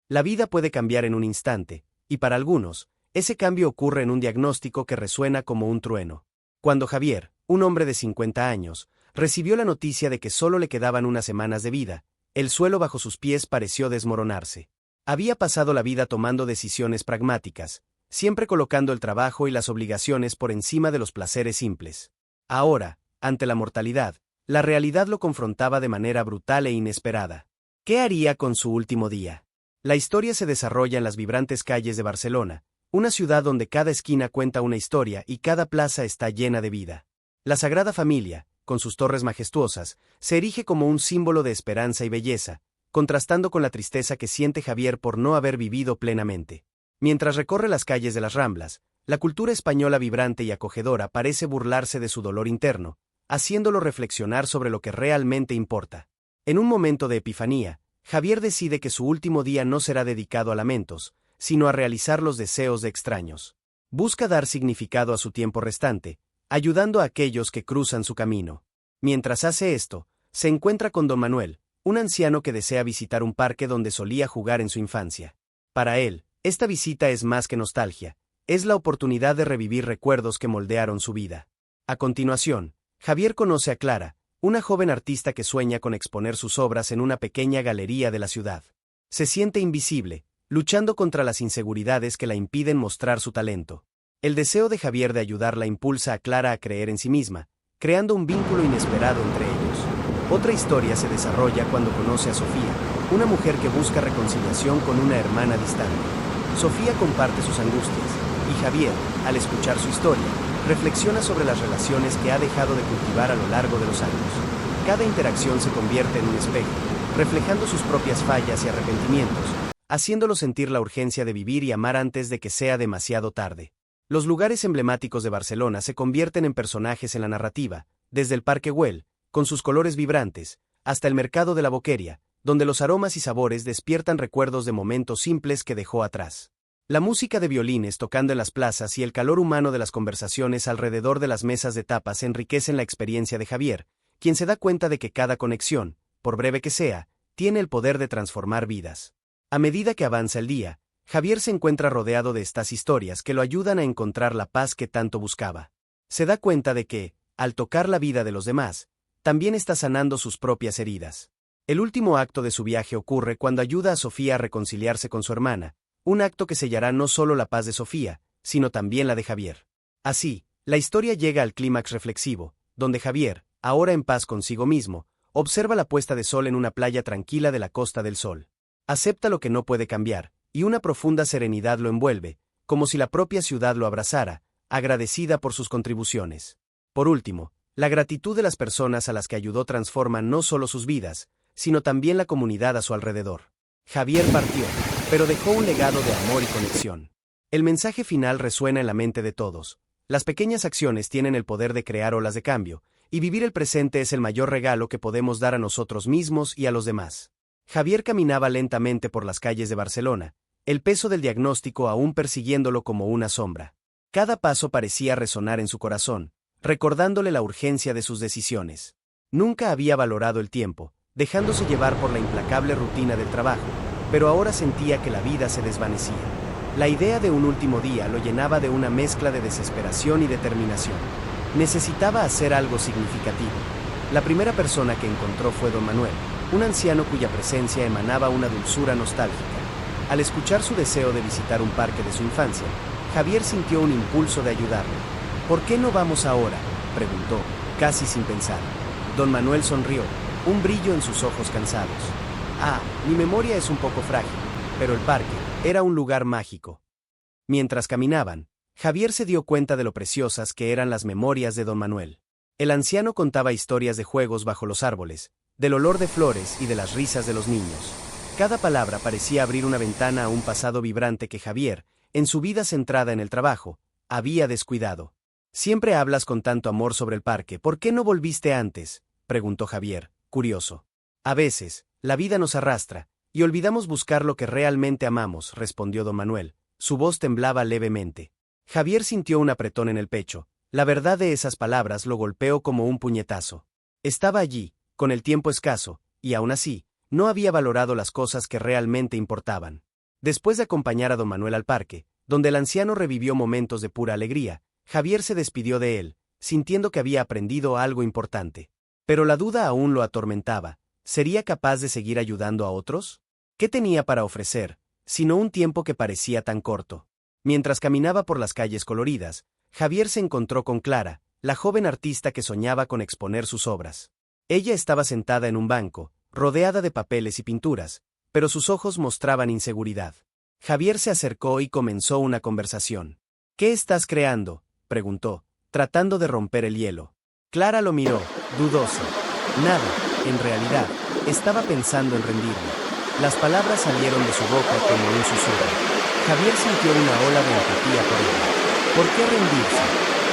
La vida puede cambiar en un instante, y para algunos, ese cambio ocurre en un diagnóstico que resuena como un trueno. Cuando Javier, un hombre de 50 años, recibió la noticia de que solo le quedaban unas semanas de vida, el suelo bajo sus pies pareció desmoronarse. Había pasado la vida tomando decisiones pragmáticas, siempre colocando el trabajo y las obligaciones por encima de los placeres simples. Ahora, ante la mortalidad, la realidad lo confrontaba de manera brutal e inesperada. ¿Qué haría con su último día? La historia se desarrolla en las vibrantes calles de Barcelona, una ciudad donde cada esquina cuenta una historia y cada plaza está llena de vida. La Sagrada Familia, con sus torres majestuosas, se erige como un símbolo de esperanza y belleza, contrastando con la tristeza que siente Javier por no haber vivido plenamente. Mientras recorre las calles de las Ramblas, la cultura española vibrante y acogedora parece burlarse de su dolor interno, haciéndolo reflexionar sobre lo que realmente importa. En un momento de epifanía, Javier decide que su último día no será dedicado a lamentos, sino a realizar los deseos de extraños. Busca dar significado a su tiempo restante, ayudando a aquellos que cruzan su camino. Mientras hace esto, se encuentra con don Manuel, un anciano que desea visitar un parque donde solía jugar en su infancia. Para él, esta visita es más que nostalgia, es la oportunidad de revivir recuerdos que moldearon su vida. A continuación, Javier conoce a Clara, una joven artista que sueña con exponer sus obras en una pequeña galería de la ciudad. Se siente invisible, luchando contra las inseguridades que la impiden mostrar su talento. El deseo de Javier de ayudarla impulsa a Clara a creer en sí misma, creando un vínculo inesperado entre ellos. Otra historia se desarrolla cuando conoce a Sofía, una mujer que busca reconciliación con una hermana distante. Sofía comparte sus angustias, y Javier, al escuchar su historia, reflexiona sobre las relaciones que ha dejado de cultivar a lo largo de los años. Cada interacción se convierte en un espejo, reflejando sus propias fallas y arrepentimientos, haciéndolo sentir la urgencia de vivir y amar antes de que sea demasiado tarde. Los lugares emblemáticos de Barcelona se convierten en personajes en la narrativa, desde el Parque Güell, con sus colores vibrantes, hasta el Mercado de la Boqueria, donde los aromas y sabores despiertan recuerdos de momentos simples que dejó atrás. La música de violines tocando en las plazas y el calor humano de las conversaciones alrededor de las mesas de tapas enriquecen la experiencia de Javier, quien se da cuenta de que cada conexión, por breve que sea, tiene el poder de transformar vidas. A medida que avanza el día, Javier se encuentra rodeado de estas historias que lo ayudan a encontrar la paz que tanto buscaba. Se da cuenta de que, al tocar la vida de los demás, también está sanando sus propias heridas. El último acto de su viaje ocurre cuando ayuda a Sofía a reconciliarse con su hermana, un acto que sellará no solo la paz de Sofía, sino también la de Javier. Así, la historia llega al clímax reflexivo, donde Javier, ahora en paz consigo mismo, observa la puesta de sol en una playa tranquila de la Costa del Sol. Acepta lo que no puede cambiar, y una profunda serenidad lo envuelve, como si la propia ciudad lo abrazara, agradecida por sus contribuciones. Por último, la gratitud de las personas a las que ayudó transforma no solo sus vidas, sino también la comunidad a su alrededor. Javier partió, pero dejó un legado de amor y conexión. El mensaje final resuena en la mente de todos. Las pequeñas acciones tienen el poder de crear olas de cambio, y vivir el presente es el mayor regalo que podemos dar a nosotros mismos y a los demás. Javier caminaba lentamente por las calles de Barcelona, el peso del diagnóstico aún persiguiéndolo como una sombra. Cada paso parecía resonar en su corazón, recordándole la urgencia de sus decisiones. Nunca había valorado el tiempo, dejándose llevar por la implacable rutina del trabajo, pero ahora sentía que la vida se desvanecía. La idea de un último día lo llenaba de una mezcla de desesperación y determinación. Necesitaba hacer algo significativo. La primera persona que encontró fue don Manuel, un anciano cuya presencia emanaba una dulzura nostálgica. Al escuchar su deseo de visitar un parque de su infancia, Javier sintió un impulso de ayudarlo. ¿Por qué no vamos ahora?, preguntó, casi sin pensar. Don Manuel sonrió, un brillo en sus ojos cansados. Mi memoria es un poco frágil, pero el parque era un lugar mágico. Mientras caminaban, Javier se dio cuenta de lo preciosas que eran las memorias de don Manuel. El anciano contaba historias de juegos bajo los árboles, del olor de flores y de las risas de los niños. Cada palabra parecía abrir una ventana a un pasado vibrante que Javier, en su vida centrada en el trabajo, había descuidado. Siempre hablas con tanto amor sobre el parque, ¿por qué no volviste antes?, preguntó Javier, curioso. A veces, la vida nos arrastra, y olvidamos buscar lo que realmente amamos, respondió don Manuel. Su voz temblaba levemente. Javier sintió un apretón en el pecho. La verdad de esas palabras lo golpeó como un puñetazo. Estaba allí, con el tiempo escaso, y aún así, no había valorado las cosas que realmente importaban. Después de acompañar a don Manuel al parque, donde el anciano revivió momentos de pura alegría, Javier se despidió de él, sintiendo que había aprendido algo importante. Pero la duda aún lo atormentaba. ¿Sería capaz de seguir ayudando a otros? ¿Qué tenía para ofrecer, sino un tiempo que parecía tan corto? Mientras caminaba por las calles coloridas, Javier se encontró con Clara, la joven artista que soñaba con exponer sus obras. Ella estaba sentada en un banco, rodeada de papeles y pinturas, pero sus ojos mostraban inseguridad. Javier se acercó y comenzó una conversación. «¿Qué estás creando?», preguntó, tratando de romper el hielo. Clara lo miró, dudosa. Nada, en realidad, estaba pensando en rendirme. Las palabras salieron de su boca como un susurro. Javier sintió una ola de empatía por ella. ¿Por qué rendirse?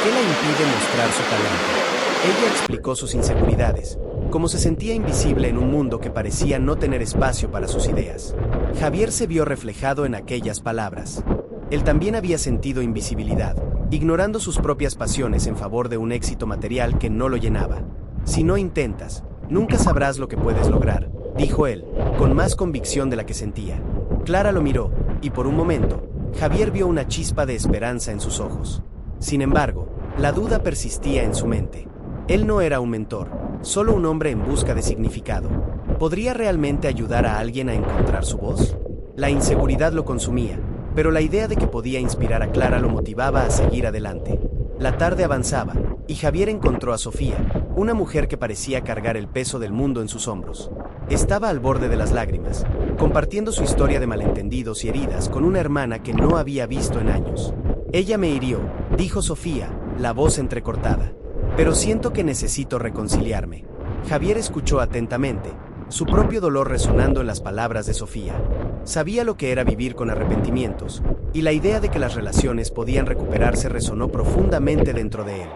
¿Qué la impide mostrar su talento? Ella explicó sus inseguridades, como se sentía invisible en un mundo que parecía no tener espacio para sus ideas. Javier se vio reflejado en aquellas palabras. Él también había sentido invisibilidad, ignorando sus propias pasiones en favor de un éxito material que no lo llenaba. «Si no intentas, nunca sabrás lo que puedes lograr», dijo él, con más convicción de la que sentía. Clara lo miró, y por un momento, Javier vio una chispa de esperanza en sus ojos. Sin embargo, la duda persistía en su mente. Él no era un mentor, solo un hombre en busca de significado. ¿Podría realmente ayudar a alguien a encontrar su voz? La inseguridad lo consumía, pero la idea de que podía inspirar a Clara lo motivaba a seguir adelante. La tarde avanzaba, y Javier encontró a Sofía, una mujer que parecía cargar el peso del mundo en sus hombros. Estaba al borde de las lágrimas, compartiendo su historia de malentendidos y heridas con una hermana que no había visto en años. «Ella me hirió», dijo Sofía, la voz entrecortada. «Pero siento que necesito reconciliarme». Javier escuchó atentamente, su propio dolor resonando en las palabras de Sofía. Sabía lo que era vivir con arrepentimientos, y la idea de que las relaciones podían recuperarse resonó profundamente dentro de él.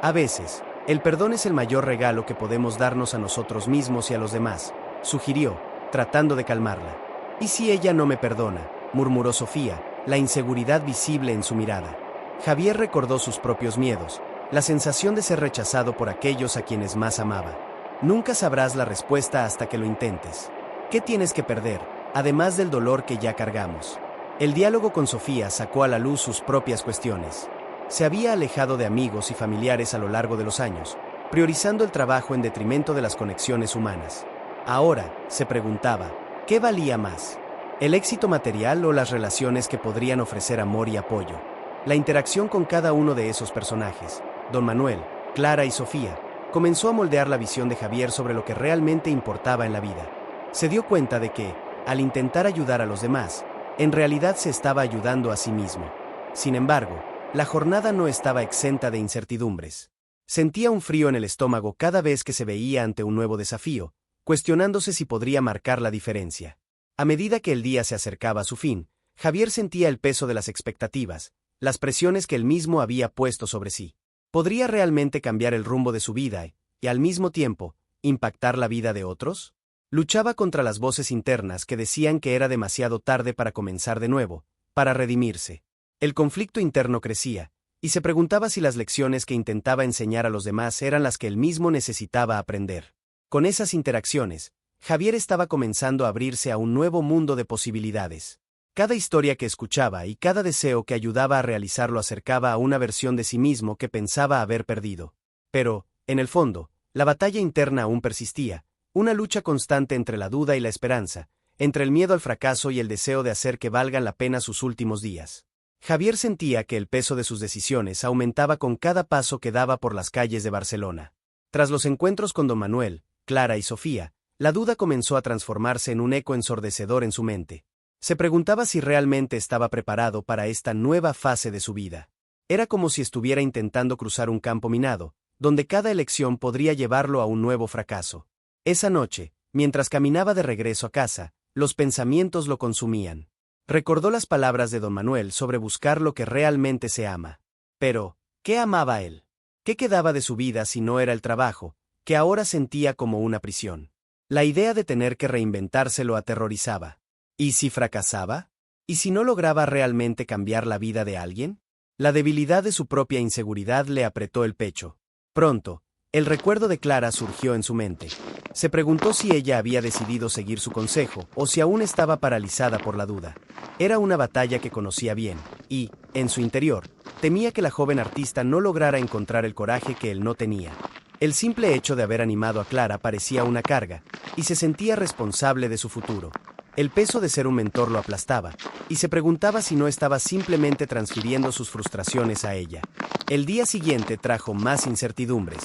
A veces, el perdón es el mayor regalo que podemos darnos a nosotros mismos y a los demás, sugirió, tratando de calmarla. «¿Y si ella no me perdona?», murmuró Sofía, la inseguridad visible en su mirada. Javier recordó sus propios miedos, la sensación de ser rechazado por aquellos a quienes más amaba. «Nunca sabrás la respuesta hasta que lo intentes. ¿Qué tienes que perder, además del dolor que ya cargamos?». El diálogo con Sofía sacó a la luz sus propias cuestiones. Se había alejado de amigos y familiares a lo largo de los años, priorizando el trabajo en detrimento de las conexiones humanas. Ahora, se preguntaba, ¿qué valía más? ¿El éxito material o las relaciones que podrían ofrecer amor y apoyo? La interacción con cada uno de esos personajes, don Manuel, Clara y Sofía, comenzó a moldear la visión de Javier sobre lo que realmente importaba en la vida. Se dio cuenta de que, al intentar ayudar a los demás, en realidad se estaba ayudando a sí mismo. Sin embargo, la jornada no estaba exenta de incertidumbres. Sentía un frío en el estómago cada vez que se veía ante un nuevo desafío, cuestionándose si podría marcar la diferencia. A medida que el día se acercaba a su fin, Javier sentía el peso de las expectativas, las presiones que él mismo había puesto sobre sí. ¿Podría realmente cambiar el rumbo de su vida y, al mismo tiempo, impactar la vida de otros? Luchaba contra las voces internas que decían que era demasiado tarde para comenzar de nuevo, para redimirse. El conflicto interno crecía, y se preguntaba si las lecciones que intentaba enseñar a los demás eran las que él mismo necesitaba aprender. Con esas interacciones, Javier estaba comenzando a abrirse a un nuevo mundo de posibilidades. Cada historia que escuchaba y cada deseo que ayudaba a realizarlo acercaba a una versión de sí mismo que pensaba haber perdido. Pero, en el fondo, la batalla interna aún persistía, una lucha constante entre la duda y la esperanza, entre el miedo al fracaso y el deseo de hacer que valgan la pena sus últimos días. Javier sentía que el peso de sus decisiones aumentaba con cada paso que daba por las calles de Barcelona. Tras los encuentros con don Manuel, Clara y Sofía, la duda comenzó a transformarse en un eco ensordecedor en su mente. Se preguntaba si realmente estaba preparado para esta nueva fase de su vida. Era como si estuviera intentando cruzar un campo minado, donde cada elección podría llevarlo a un nuevo fracaso. Esa noche, mientras caminaba de regreso a casa, los pensamientos lo consumían. Recordó las palabras de don Manuel sobre buscar lo que realmente se ama. Pero, ¿qué amaba él? ¿Qué quedaba de su vida si no era el trabajo, que ahora sentía como una prisión? La idea de tener que reinventarse lo aterrorizaba. ¿Y si fracasaba? ¿Y si no lograba realmente cambiar la vida de alguien? La debilidad de su propia inseguridad le apretó el pecho. Pronto, El recuerdo de Clara surgió en su mente. Se preguntó si ella había decidido seguir su consejo o si aún estaba paralizada por la duda. Era una batalla que conocía bien, y, en su interior, temía que la joven artista no lograra encontrar el coraje que él no tenía. El simple hecho de haber animado a Clara parecía una carga, y se sentía responsable de su futuro. El peso de ser un mentor lo aplastaba, y se preguntaba si no estaba simplemente transfiriendo sus frustraciones a ella. El día siguiente trajo más incertidumbres.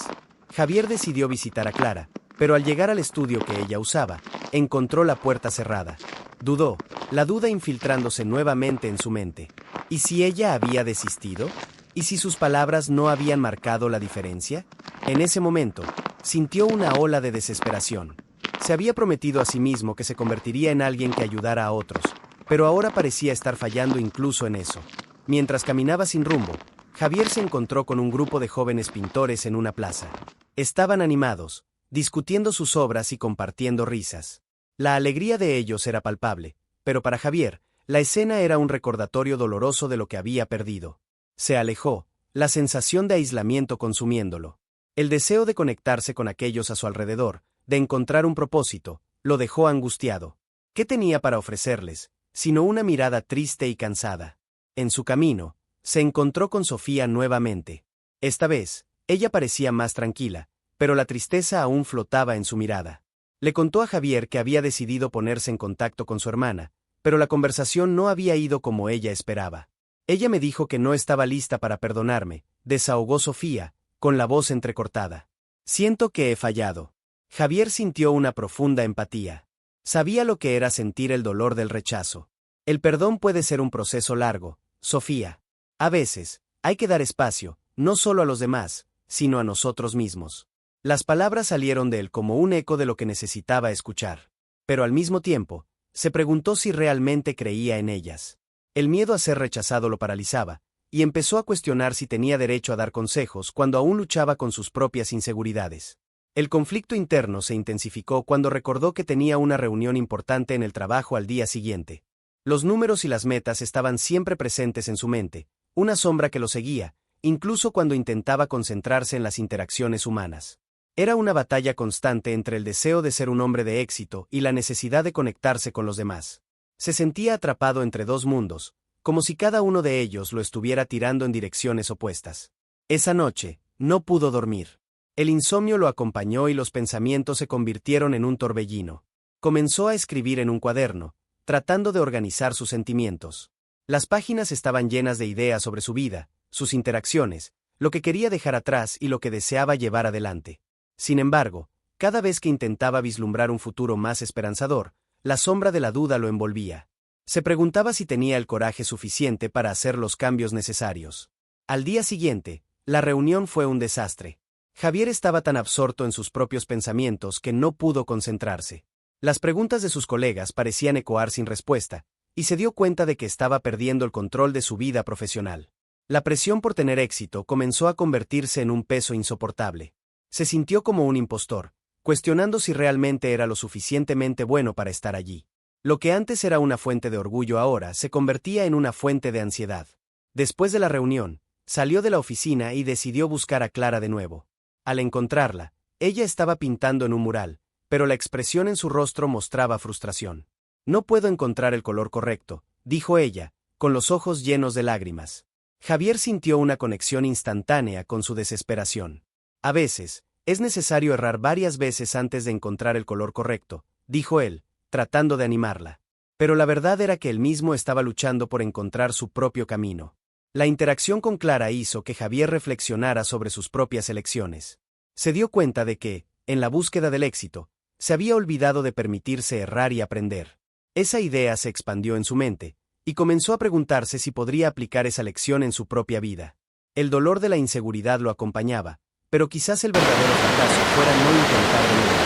Javier decidió visitar a Clara, pero al llegar al estudio que ella usaba, encontró la puerta cerrada. Dudó, la duda infiltrándose nuevamente en su mente. ¿Y si ella había desistido? ¿Y si sus palabras no habían marcado la diferencia? En ese momento, sintió una ola de desesperación. Se había prometido a sí mismo que se convertiría en alguien que ayudara a otros, pero ahora parecía estar fallando incluso en eso. Mientras caminaba sin rumbo, Javier se encontró con un grupo de jóvenes pintores en una plaza. Estaban animados, discutiendo sus obras y compartiendo risas. La alegría de ellos era palpable, pero para Javier, la escena era un recordatorio doloroso de lo que había perdido. Se alejó, la sensación de aislamiento consumiéndolo. El deseo de conectarse con aquellos a su alrededor, de encontrar un propósito, lo dejó angustiado. ¿Qué tenía para ofrecerles, sino una mirada triste y cansada? En su camino, se encontró con Sofía nuevamente. Esta vez, ella parecía más tranquila, pero la tristeza aún flotaba en su mirada. Le contó a Javier que había decidido ponerse en contacto con su hermana, pero la conversación no había ido como ella esperaba. Ella me dijo que no estaba lista para perdonarme, desahogó Sofía, con la voz entrecortada. Siento que he fallado. Javier sintió una profunda empatía. Sabía lo que era sentir el dolor del rechazo. El perdón puede ser un proceso largo, Sofía. A veces, hay que dar espacio, no solo a los demás, sino a nosotros mismos. Las palabras salieron de él como un eco de lo que necesitaba escuchar. Pero al mismo tiempo, se preguntó si realmente creía en ellas. El miedo a ser rechazado lo paralizaba, y empezó a cuestionar si tenía derecho a dar consejos cuando aún luchaba con sus propias inseguridades. El conflicto interno se intensificó cuando recordó que tenía una reunión importante en el trabajo al día siguiente. Los números y las metas estaban siempre presentes en su mente, una sombra que lo seguía, incluso cuando intentaba concentrarse en las interacciones humanas. Era una batalla constante entre el deseo de ser un hombre de éxito y la necesidad de conectarse con los demás. Se sentía atrapado entre dos mundos, como si cada uno de ellos lo estuviera tirando en direcciones opuestas. Esa noche, no pudo dormir. El insomnio lo acompañó y los pensamientos se convirtieron en un torbellino. Comenzó a escribir en un cuaderno, tratando de organizar sus sentimientos. Las páginas estaban llenas de ideas sobre su vida, sus interacciones, lo que quería dejar atrás y lo que deseaba llevar adelante. Sin embargo, cada vez que intentaba vislumbrar un futuro más esperanzador, la sombra de la duda lo envolvía. Se preguntaba si tenía el coraje suficiente para hacer los cambios necesarios. Al día siguiente, la reunión fue un desastre. Javier estaba tan absorto en sus propios pensamientos que no pudo concentrarse. Las preguntas de sus colegas parecían ecoar sin respuesta, y se dio cuenta de que estaba perdiendo el control de su vida profesional. La presión por tener éxito comenzó a convertirse en un peso insoportable. Se sintió como un impostor, cuestionando si realmente era lo suficientemente bueno para estar allí. Lo que antes era una fuente de orgullo ahora se convertía en una fuente de ansiedad. Después de la reunión, salió de la oficina y decidió buscar a Clara de nuevo. Al encontrarla, ella estaba pintando en un mural, pero la expresión en su rostro mostraba frustración. No puedo encontrar el color correcto, dijo ella, con los ojos llenos de lágrimas. Javier sintió una conexión instantánea con su desesperación. A veces, es necesario errar varias veces antes de encontrar el color correcto, dijo él, tratando de animarla. Pero la verdad era que él mismo estaba luchando por encontrar su propio camino. La interacción con Clara hizo que Javier reflexionara sobre sus propias elecciones. Se dio cuenta de que, en la búsqueda del éxito, se había olvidado de permitirse errar y aprender. Esa idea se expandió en su mente, y comenzó a preguntarse si podría aplicar esa lección en su propia vida. El dolor de la inseguridad lo acompañaba, pero quizás el verdadero fracaso fuera no intentar de nuevo.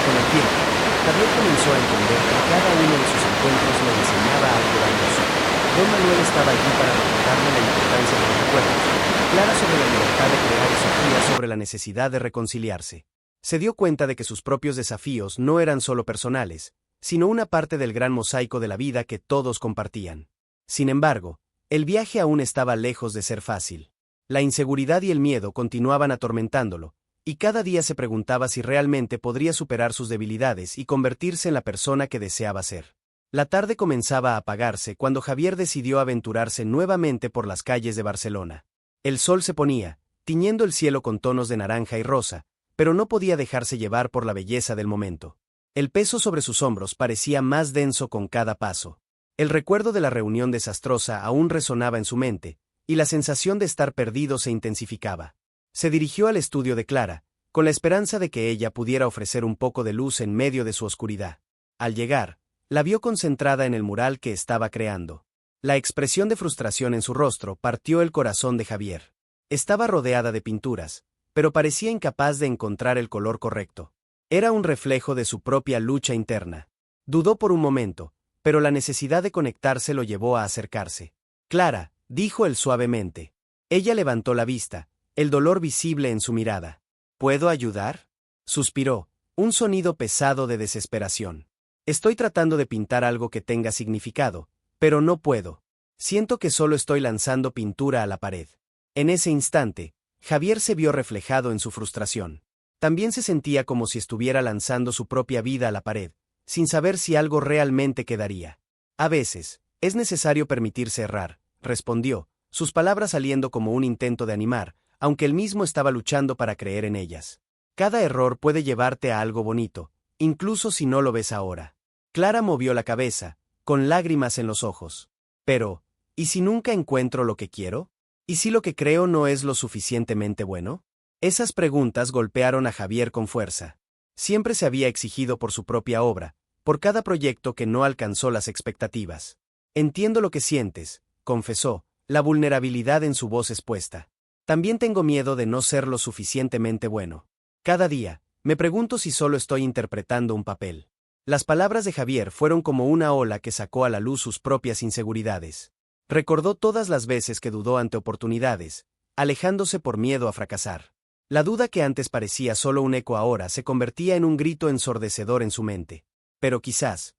Con el tiempo, Javier comenzó a entender que cada uno de sus encuentros le enseñaba algo valioso. Don Manuel estaba allí para recordarle la importancia de los recuerdos, Clara sobre la libertad de crear y Sofía sobre la necesidad de reconciliarse. Se dio cuenta de que sus propios desafíos no eran solo personales, sino una parte del gran mosaico de la vida que todos compartían. Sin embargo, el viaje aún estaba lejos de ser fácil. La inseguridad y el miedo continuaban atormentándolo, y cada día se preguntaba si realmente podría superar sus debilidades y convertirse en la persona que deseaba ser. La tarde comenzaba a apagarse cuando Javier decidió aventurarse nuevamente por las calles de Barcelona. El sol se ponía, tiñendo el cielo con tonos de naranja y rosa, pero no podía dejarse llevar por la belleza del momento. El peso sobre sus hombros parecía más denso con cada paso. El recuerdo de la reunión desastrosa aún resonaba en su mente, y la sensación de estar perdido se intensificaba. Se dirigió al estudio de Clara, con la esperanza de que ella pudiera ofrecer un poco de luz en medio de su oscuridad. Al llegar, la vio concentrada en el mural que estaba creando. La expresión de frustración en su rostro partió el corazón de Javier. Estaba rodeada de pinturas, pero parecía incapaz de encontrar el color correcto. Era un reflejo de su propia lucha interna. Dudó por un momento, pero la necesidad de conectarse lo llevó a acercarse. Clara, dijo él suavemente. Ella levantó la vista, el dolor visible en su mirada. ¿Puedo ayudar? Suspiró, un sonido pesado de desesperación. Estoy tratando de pintar algo que tenga significado, pero no puedo. Siento que solo estoy lanzando pintura a la pared. En ese instante, Javier se vio reflejado en su frustración. También se sentía como si estuviera lanzando su propia vida a la pared, sin saber si algo realmente quedaría. A veces, es necesario permitirse errar, respondió, sus palabras saliendo como un intento de animar, aunque él mismo estaba luchando para creer en ellas. Cada error puede llevarte a algo bonito, incluso si no lo ves ahora. Clara movió la cabeza, con lágrimas en los ojos. Pero, ¿y si nunca encuentro lo que quiero? ¿Y si lo que creo no es lo suficientemente bueno? Esas preguntas golpearon a Javier con fuerza. Siempre se había exigido por su propia obra, por cada proyecto que no alcanzó las expectativas. Entiendo lo que sientes, confesó, la vulnerabilidad en su voz expuesta. También tengo miedo de no ser lo suficientemente bueno. Cada día, me pregunto si solo estoy interpretando un papel. Las palabras de Javier fueron como una ola que sacó a la luz sus propias inseguridades. Recordó todas las veces que dudó ante oportunidades, alejándose por miedo a fracasar. La duda que antes parecía solo un eco ahora se convertía en un grito ensordecedor en su mente. Pero quizás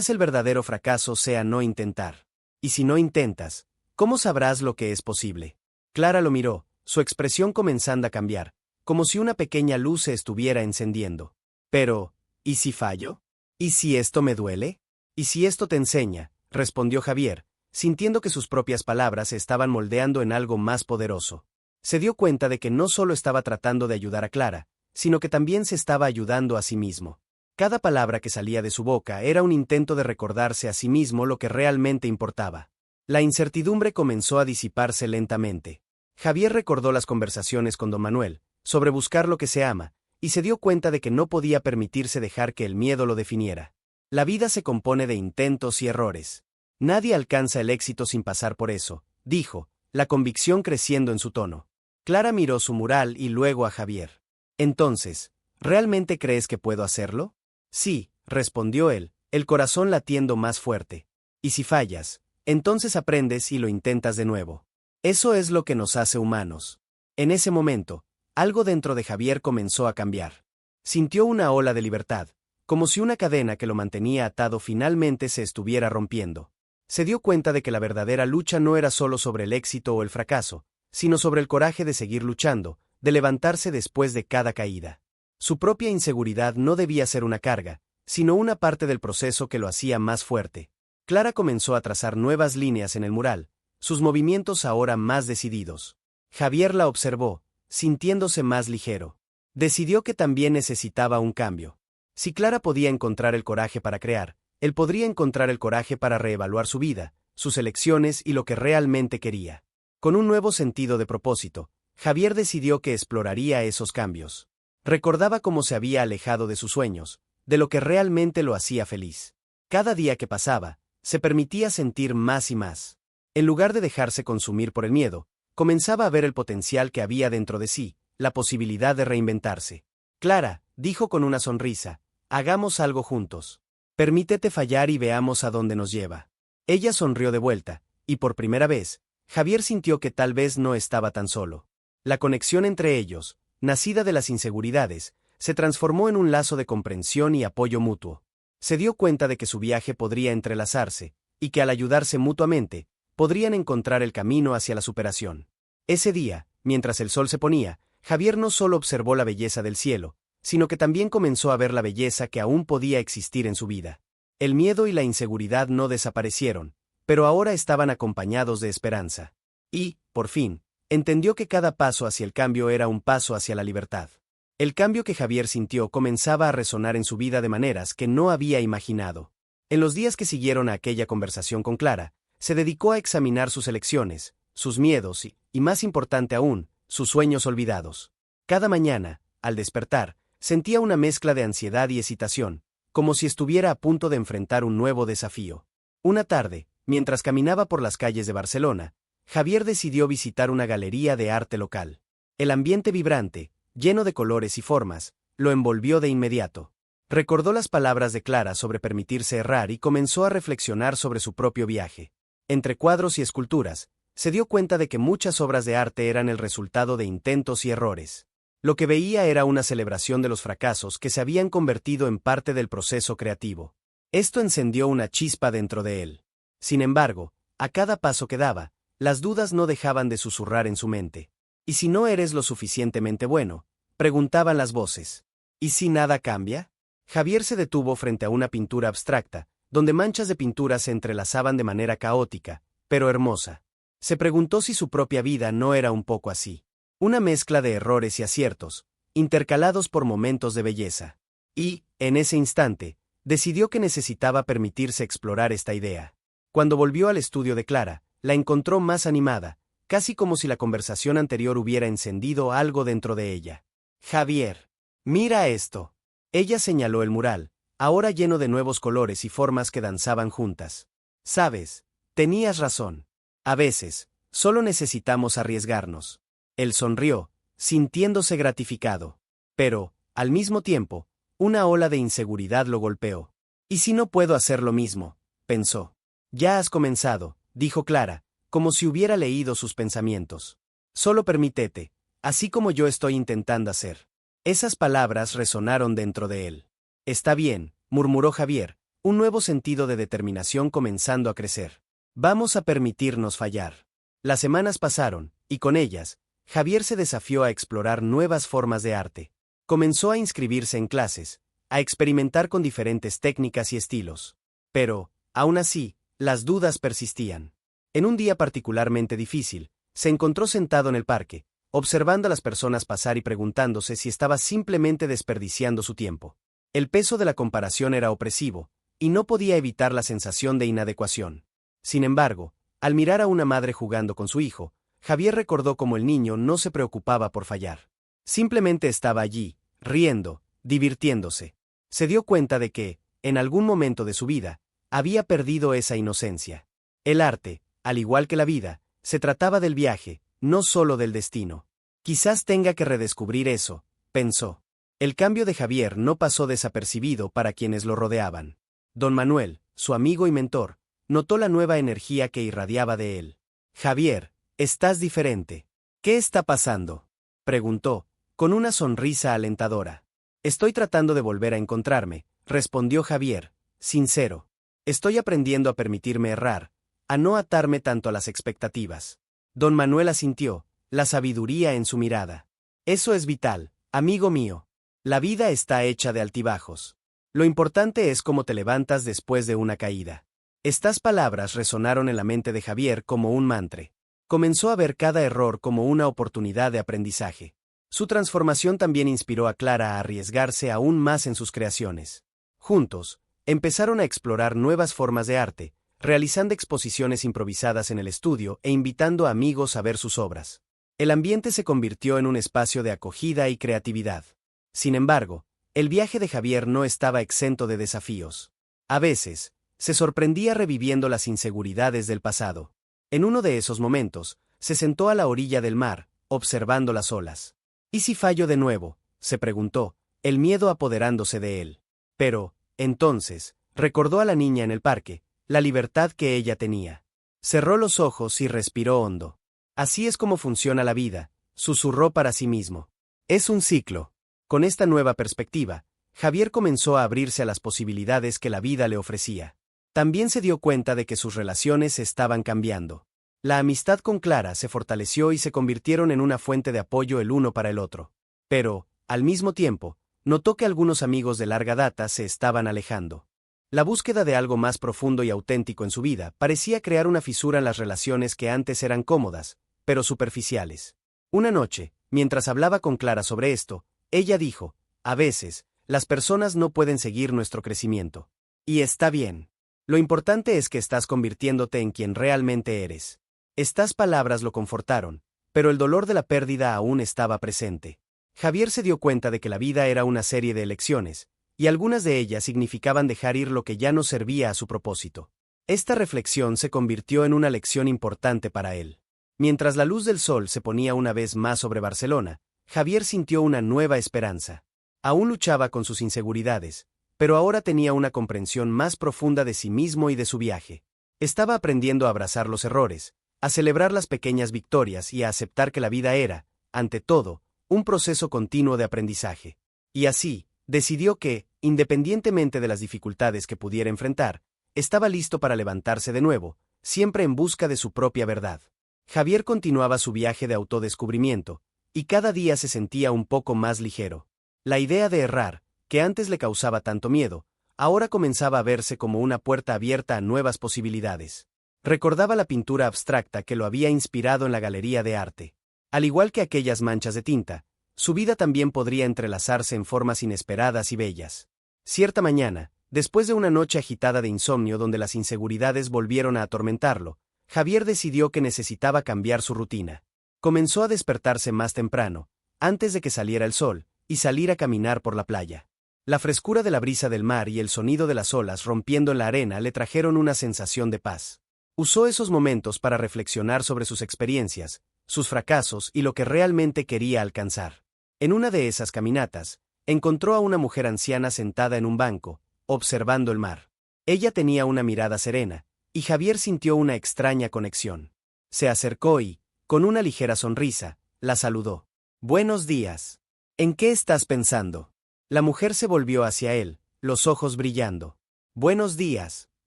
el verdadero fracaso sea no intentar. Y si no intentas, ¿cómo sabrás lo que es posible? Clara lo miró, su expresión comenzando a cambiar, como si una pequeña luz se estuviera encendiendo. Pero, ¿y si fallo? ¿Y si esto me duele? ¿Y si esto te enseña? Respondió Javier, sintiendo que sus propias palabras se estaban moldeando en algo más poderoso. Se dio cuenta de que no solo estaba tratando de ayudar a Clara, sino que también se estaba ayudando a sí mismo. Cada palabra que salía de su boca era un intento de recordarse a sí mismo lo que realmente importaba. La incertidumbre comenzó a disiparse lentamente. Javier recordó las conversaciones con don Manuel, sobre buscar lo que se ama, y se dio cuenta de que no podía permitirse dejar que el miedo lo definiera. La vida se compone de intentos y errores. Nadie alcanza el éxito sin pasar por eso, dijo, la convicción creciendo en su tono. Clara miró su mural y luego a Javier. Entonces, ¿realmente crees que puedo hacerlo? Sí, respondió él, el corazón latiendo más fuerte. Y si fallas, entonces aprendes y lo intentas de nuevo. Eso es lo que nos hace humanos. En ese momento, algo dentro de Javier comenzó a cambiar. Sintió una ola de libertad, como si una cadena que lo mantenía atado finalmente se estuviera rompiendo. Se dio cuenta de que la verdadera lucha no era solo sobre el éxito o el fracaso, sino sobre el coraje de seguir luchando, de levantarse después de cada caída. Su propia inseguridad no debía ser una carga, sino una parte del proceso que lo hacía más fuerte. Clara comenzó a trazar nuevas líneas en el mural, sus movimientos ahora más decididos. Javier la observó, sintiéndose más ligero. Decidió que también necesitaba un cambio. Si Clara podía encontrar el coraje para crear, él podría encontrar el coraje para reevaluar su vida, sus elecciones y lo que realmente quería. Con un nuevo sentido de propósito, Javier decidió que exploraría esos cambios. Recordaba cómo se había alejado de sus sueños, de lo que realmente lo hacía feliz. Cada día que pasaba, se permitía sentir más y más. En lugar de dejarse consumir por el miedo, comenzaba a ver el potencial que había dentro de sí, la posibilidad de reinventarse. Clara, dijo con una sonrisa, hagamos algo juntos. Permítete fallar y veamos a dónde nos lleva. Ella sonrió de vuelta, y por primera vez, Javier sintió que tal vez no estaba tan solo. La conexión entre ellos, nacida de las inseguridades, se transformó en un lazo de comprensión y apoyo mutuo. Se dio cuenta de que su viaje podría entrelazarse, y que al ayudarse mutuamente, podrían encontrar el camino hacia la superación. Ese día, mientras el sol se ponía, Javier no solo observó la belleza del cielo, sino que también comenzó a ver la belleza que aún podía existir en su vida. El miedo y la inseguridad no desaparecieron, pero ahora estaban acompañados de esperanza. Y, por fin, entendió que cada paso hacia el cambio era un paso hacia la libertad. El cambio que Javier sintió comenzaba a resonar en su vida de maneras que no había imaginado. En los días que siguieron a aquella conversación con Clara, se dedicó a examinar sus elecciones, sus miedos y más importante aún, sus sueños olvidados. Cada mañana, al despertar, sentía una mezcla de ansiedad y excitación, como si estuviera a punto de enfrentar un nuevo desafío. Una tarde, mientras caminaba por las calles de Barcelona, Javier decidió visitar una galería de arte local. El ambiente vibrante, lleno de colores y formas, lo envolvió de inmediato. Recordó las palabras de Clara sobre permitirse errar y comenzó a reflexionar sobre su propio viaje. Entre cuadros y esculturas, se dio cuenta de que muchas obras de arte eran el resultado de intentos y errores. Lo que veía era una celebración de los fracasos que se habían convertido en parte del proceso creativo. Esto encendió una chispa dentro de él. Sin embargo, a cada paso que daba, las dudas no dejaban de susurrar en su mente. ¿Y si no eres lo suficientemente bueno?, preguntaban las voces. ¿Y si nada cambia? Javier se detuvo frente a una pintura abstracta, donde manchas de pintura se entrelazaban de manera caótica, pero hermosa. Se preguntó si su propia vida no era un poco así. Una mezcla de errores y aciertos, intercalados por momentos de belleza. Y, en ese instante, decidió que necesitaba permitirse explorar esta idea. Cuando volvió al estudio de Clara, la encontró más animada, casi como si la conversación anterior hubiera encendido algo dentro de ella. Javier, mira esto. Ella señaló el mural, ahora lleno de nuevos colores y formas que danzaban juntas. Sabes, tenías razón. A veces, solo necesitamos arriesgarnos. Él sonrió, sintiéndose gratificado. Pero, al mismo tiempo, una ola de inseguridad lo golpeó. ¿Y si no puedo hacer lo mismo?, pensó. Ya has comenzado, dijo Clara, como si hubiera leído sus pensamientos. Solo permítete, así como yo estoy intentando hacer. Esas palabras resonaron dentro de él. Está bien, murmuró Javier, un nuevo sentido de determinación comenzando a crecer. Vamos a permitirnos fallar. Las semanas pasaron, y con ellas, Javier se desafió a explorar nuevas formas de arte. Comenzó a inscribirse en clases, a experimentar con diferentes técnicas y estilos. Pero, aún así, las dudas persistían. En un día particularmente difícil, se encontró sentado en el parque, observando a las personas pasar y preguntándose si estaba simplemente desperdiciando su tiempo. El peso de la comparación era opresivo, y no podía evitar la sensación de inadecuación. Sin embargo, al mirar a una madre jugando con su hijo, Javier recordó cómo el niño no se preocupaba por fallar. Simplemente estaba allí, riendo, divirtiéndose. Se dio cuenta de que, en algún momento de su vida, había perdido esa inocencia. El arte, al igual que la vida, se trataba del viaje, no solo del destino. Quizás tenga que redescubrir eso, pensó. El cambio de Javier no pasó desapercibido para quienes lo rodeaban. Don Manuel, su amigo y mentor, notó la nueva energía que irradiaba de él. Javier, estás diferente. ¿Qué está pasando?, preguntó, con una sonrisa alentadora. Estoy tratando de volver a encontrarme, respondió Javier, sincero. Estoy aprendiendo a permitirme errar, a no atarme tanto a las expectativas. Don Manuel asintió, la sabiduría en su mirada. Eso es vital, amigo mío. La vida está hecha de altibajos. Lo importante es cómo te levantas después de una caída. Estas palabras resonaron en la mente de Javier como un mantra. Comenzó a ver cada error como una oportunidad de aprendizaje. Su transformación también inspiró a Clara a arriesgarse aún más en sus creaciones. Juntos, empezaron a explorar nuevas formas de arte, realizando exposiciones improvisadas en el estudio e invitando a amigos a ver sus obras. El ambiente se convirtió en un espacio de acogida y creatividad. Sin embargo, el viaje de Javier no estaba exento de desafíos. A veces, se sorprendía reviviendo las inseguridades del pasado. En uno de esos momentos, se sentó a la orilla del mar, observando las olas. ¿Y si fallo de nuevo?, se preguntó, el miedo apoderándose de él. Pero, entonces, recordó a la niña en el parque, la libertad que ella tenía. Cerró los ojos y respiró hondo. Así es como funciona la vida, susurró para sí mismo. Es un ciclo. Con esta nueva perspectiva, Javier comenzó a abrirse a las posibilidades que la vida le ofrecía. También se dio cuenta de que sus relaciones estaban cambiando. La amistad con Clara se fortaleció y se convirtieron en una fuente de apoyo el uno para el otro. Pero, al mismo tiempo, notó que algunos amigos de larga data se estaban alejando. La búsqueda de algo más profundo y auténtico en su vida parecía crear una fisura en las relaciones que antes eran cómodas, pero superficiales. Una noche, mientras hablaba con Clara sobre esto, ella dijo: a veces, las personas no pueden seguir nuestro crecimiento. Y está bien. Lo importante es que estás convirtiéndote en quien realmente eres. Estas palabras lo confortaron, pero el dolor de la pérdida aún estaba presente. Javier se dio cuenta de que la vida era una serie de elecciones, y algunas de ellas significaban dejar ir lo que ya no servía a su propósito. Esta reflexión se convirtió en una lección importante para él. Mientras la luz del sol se ponía una vez más sobre Barcelona, Javier sintió una nueva esperanza. Aún luchaba con sus inseguridades, pero ahora tenía una comprensión más profunda de sí mismo y de su viaje. Estaba aprendiendo a abrazar los errores, a celebrar las pequeñas victorias y a aceptar que la vida era, ante todo, un proceso continuo de aprendizaje. Y así, decidió que, independientemente de las dificultades que pudiera enfrentar, estaba listo para levantarse de nuevo, siempre en busca de su propia verdad. Javier continuaba su viaje de autodescubrimiento, y cada día se sentía un poco más ligero. La idea de errar, que antes le causaba tanto miedo, ahora comenzaba a verse como una puerta abierta a nuevas posibilidades. Recordaba la pintura abstracta que lo había inspirado en la galería de arte. Al igual que aquellas manchas de tinta, su vida también podría entrelazarse en formas inesperadas y bellas. Cierta mañana, después de una noche agitada de insomnio donde las inseguridades volvieron a atormentarlo, Javier decidió que necesitaba cambiar su rutina. Comenzó a despertarse más temprano, antes de que saliera el sol, y salir a caminar por la playa. La frescura de la brisa del mar y el sonido de las olas rompiendo en la arena le trajeron una sensación de paz. Usó esos momentos para reflexionar sobre sus experiencias, sus fracasos y lo que realmente quería alcanzar. En una de esas caminatas, encontró a una mujer anciana sentada en un banco, observando el mar. Ella tenía una mirada serena, y Javier sintió una extraña conexión. Se acercó y, con una ligera sonrisa, la saludó. «Buenos días. ¿En qué estás pensando?» La mujer se volvió hacia él, los ojos brillando. «Buenos días,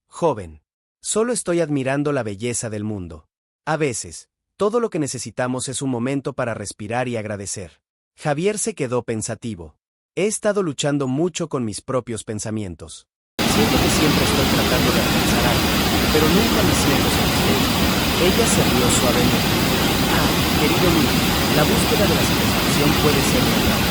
joven. Solo estoy admirando la belleza del mundo. A veces, todo lo que necesitamos es un momento para respirar y agradecer». Javier se quedó pensativo. «He estado luchando mucho con mis propios pensamientos. Siento que siempre estoy tratando de alcanzar algo, pero nunca me siento satisfecho». Ella se rió suavemente. «Ah, querido mío, la búsqueda de la satisfacción puede ser verdad.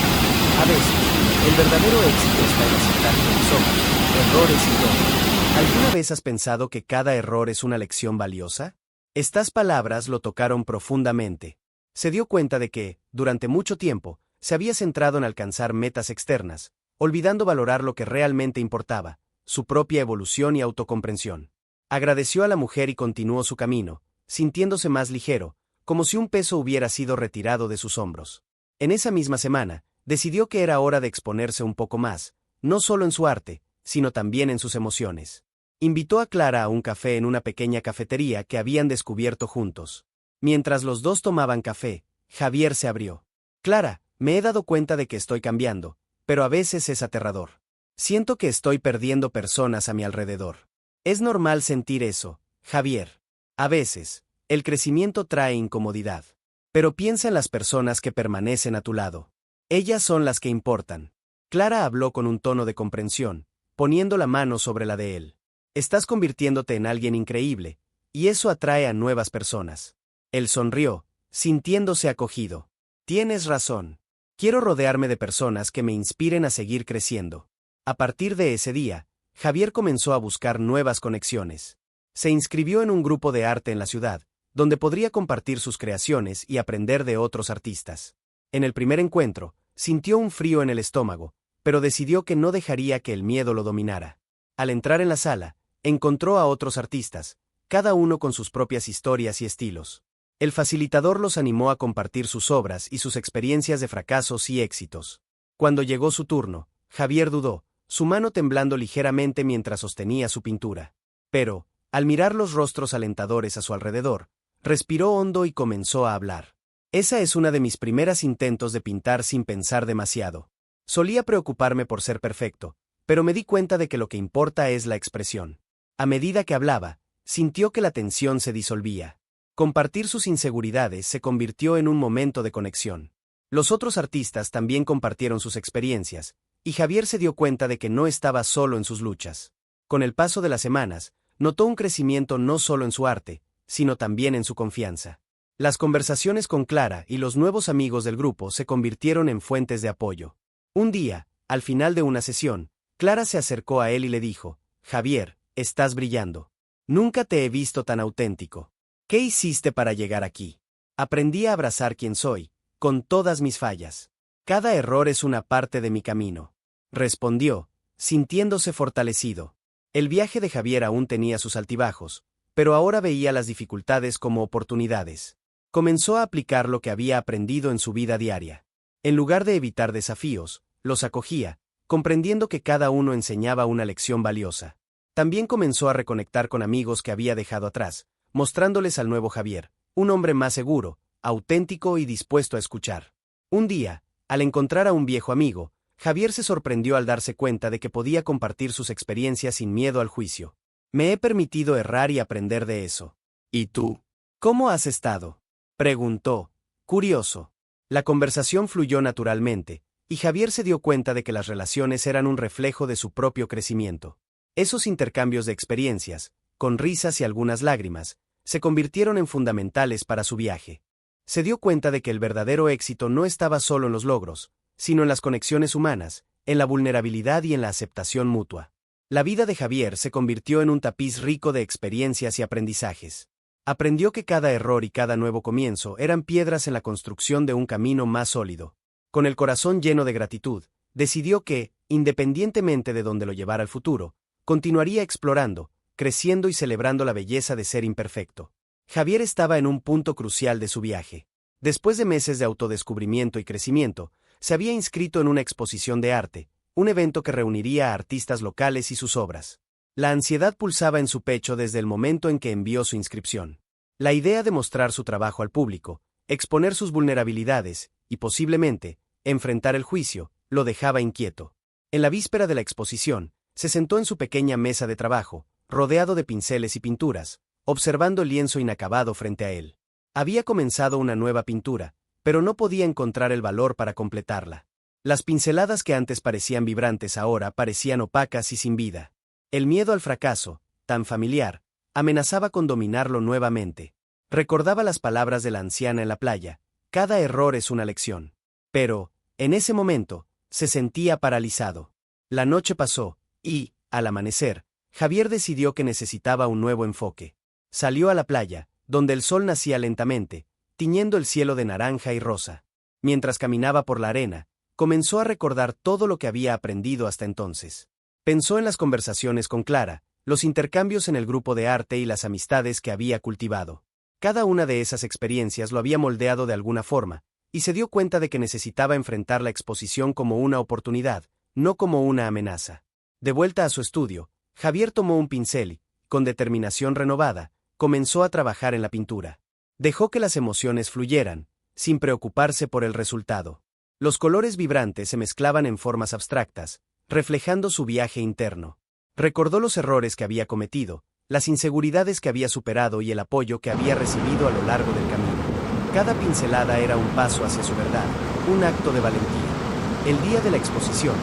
A veces, el verdadero éxito está en aceptar quiénes somos, errores y todo». ¿Alguna vez has pensado que cada error es una lección valiosa? Estas palabras lo tocaron profundamente. Se dio cuenta de que, durante mucho tiempo, se había centrado en alcanzar metas externas, olvidando valorar lo que realmente importaba, su propia evolución y autocomprensión. Agradeció a la mujer y continuó su camino, sintiéndose más ligero, como si un peso hubiera sido retirado de sus hombros. En esa misma semana, decidió que era hora de exponerse un poco más, no solo en su arte, sino también en sus emociones. Invitó a Clara a un café en una pequeña cafetería que habían descubierto juntos. Mientras los dos tomaban café, Javier se abrió. «Clara, me he dado cuenta de que estoy cambiando, pero a veces es aterrador. Siento que estoy perdiendo personas a mi alrededor. Es normal sentir eso, Javier. A veces, el crecimiento trae incomodidad. Pero piensa en las personas que permanecen a tu lado. Ellas son las que importan». Clara habló con un tono de comprensión, poniendo la mano sobre la de él. «Estás convirtiéndote en alguien increíble, y eso atrae a nuevas personas». Él sonrió, sintiéndose acogido. «Tienes razón. Quiero rodearme de personas que me inspiren a seguir creciendo». A partir de ese día, Javier comenzó a buscar nuevas conexiones. Se inscribió en un grupo de arte en la ciudad, donde podría compartir sus creaciones y aprender de otros artistas. En el primer encuentro, sintió un frío en el estómago, pero decidió que no dejaría que el miedo lo dominara. Al entrar en la sala, encontró a otros artistas, cada uno con sus propias historias y estilos. El facilitador los animó a compartir sus obras y sus experiencias de fracasos y éxitos. Cuando llegó su turno, Javier dudó, su mano temblando ligeramente mientras sostenía su pintura. Pero, al mirar los rostros alentadores a su alrededor, respiró hondo y comenzó a hablar. «Esa es una de mis primeros intentos de pintar sin pensar demasiado. Solía preocuparme por ser perfecto, pero me di cuenta de que lo que importa es la expresión». A medida que hablaba, sintió que la tensión se disolvía. Compartir sus inseguridades se convirtió en un momento de conexión. Los otros artistas también compartieron sus experiencias, y Javier se dio cuenta de que no estaba solo en sus luchas. Con el paso de las semanas, notó un crecimiento no solo en su arte, sino también en su confianza. Las conversaciones con Clara y los nuevos amigos del grupo se convirtieron en fuentes de apoyo. Un día, al final de una sesión, Clara se acercó a él y le dijo: «Javier, estás brillando. Nunca te he visto tan auténtico. ¿Qué hiciste para llegar aquí?» «Aprendí a abrazar quien soy, con todas mis fallas. Cada error es una parte de mi camino», respondió, sintiéndose fortalecido. El viaje de Javier aún tenía sus altibajos, pero ahora veía las dificultades como oportunidades. Comenzó a aplicar lo que había aprendido en su vida diaria. En lugar de evitar desafíos, los acogía, comprendiendo que cada uno enseñaba una lección valiosa. También comenzó a reconectar con amigos que había dejado atrás, mostrándoles al nuevo Javier, un hombre más seguro, auténtico y dispuesto a escuchar. Un día, al encontrar a un viejo amigo, Javier se sorprendió al darse cuenta de que podía compartir sus experiencias sin miedo al juicio. «Me he permitido errar y aprender de eso. ¿Y tú? ¿Cómo has estado?», preguntó, curioso. La conversación fluyó naturalmente, y Javier se dio cuenta de que las relaciones eran un reflejo de su propio crecimiento. Esos intercambios de experiencias, con risas y algunas lágrimas, se convirtieron en fundamentales para su viaje. Se dio cuenta de que el verdadero éxito no estaba solo en los logros, sino en las conexiones humanas, en la vulnerabilidad y en la aceptación mutua. La vida de Javier se convirtió en un tapiz rico de experiencias y aprendizajes. Aprendió que cada error y cada nuevo comienzo eran piedras en la construcción de un camino más sólido. Con el corazón lleno de gratitud, decidió que, independientemente de dónde lo llevara el futuro, continuaría explorando, creciendo y celebrando la belleza de ser imperfecto. Javier estaba en un punto crucial de su viaje. Después de meses de autodescubrimiento y crecimiento, se había inscrito en una exposición de arte, un evento que reuniría a artistas locales y sus obras. La ansiedad pulsaba en su pecho desde el momento en que envió su inscripción. La idea de mostrar su trabajo al público, exponer sus vulnerabilidades, y posiblemente, enfrentar el juicio, lo dejaba inquieto. En la víspera de la exposición, se sentó en su pequeña mesa de trabajo, rodeado de pinceles y pinturas, observando el lienzo inacabado frente a él. Había comenzado una nueva pintura, pero no podía encontrar el valor para completarla. Las pinceladas que antes parecían vibrantes ahora parecían opacas y sin vida. El miedo al fracaso, tan familiar, amenazaba con dominarlo nuevamente. Recordaba las palabras de la anciana en la playa: «Cada error es una lección». Pero, en ese momento, se sentía paralizado. La noche pasó, y, al amanecer, Javier decidió que necesitaba un nuevo enfoque. Salió a la playa, donde el sol nacía lentamente, tiñendo el cielo de naranja y rosa. Mientras caminaba por la arena, comenzó a recordar todo lo que había aprendido hasta entonces. Pensó en las conversaciones con Clara, los intercambios en el grupo de arte y las amistades que había cultivado. Cada una de esas experiencias lo había moldeado de alguna forma, y se dio cuenta de que necesitaba enfrentar la exposición como una oportunidad, no como una amenaza. De vuelta a su estudio, Javier tomó un pincel y, con determinación renovada, comenzó a trabajar en la pintura. Dejó que las emociones fluyeran, sin preocuparse por el resultado. Los colores vibrantes se mezclaban en formas abstractas, reflejando su viaje interno. Recordó los errores que había cometido, las inseguridades que había superado y el apoyo que había recibido a lo largo del camino. Cada pincelada era un paso hacia su verdad, un acto de valentía. El día de la exposición,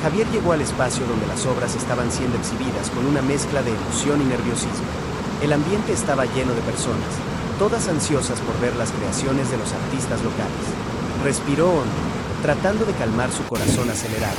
Javier llegó al espacio donde las obras estaban siendo exhibidas con una mezcla de emoción y nerviosismo. El ambiente estaba lleno de personas, todas ansiosas por ver las creaciones de los artistas locales. Respiró hondo, tratando de calmar su corazón acelerado.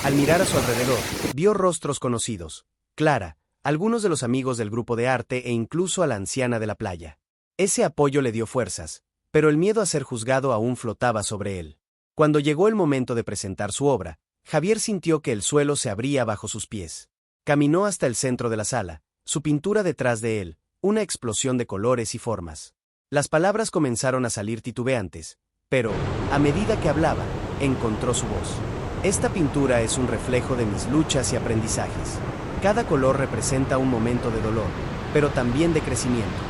Al mirar a su alrededor, vio rostros conocidos: Clara, algunos de los amigos del grupo de arte e incluso a la anciana de la playa. Ese apoyo le dio fuerzas, pero el miedo a ser juzgado aún flotaba sobre él. Cuando llegó el momento de presentar su obra, Javier sintió que el suelo se abría bajo sus pies. Caminó hasta el centro de la sala, su pintura detrás de él, una explosión de colores y formas. Las palabras comenzaron a salir titubeantes, pero, a medida que hablaba, encontró su voz. «Esta pintura es un reflejo de mis luchas y aprendizajes. Cada color representa un momento de dolor, pero también de crecimiento.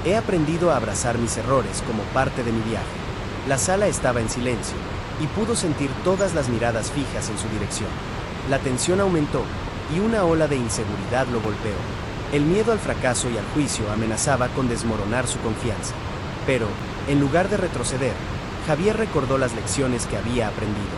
He aprendido a abrazar mis errores como parte de mi viaje». La sala estaba en silencio, y pudo sentir todas las miradas fijas en su dirección. La tensión aumentó, y una ola de inseguridad lo golpeó. El miedo al fracaso y al juicio amenazaba con desmoronar su confianza. Pero, en lugar de retroceder, Javier recordó las lecciones que había aprendido.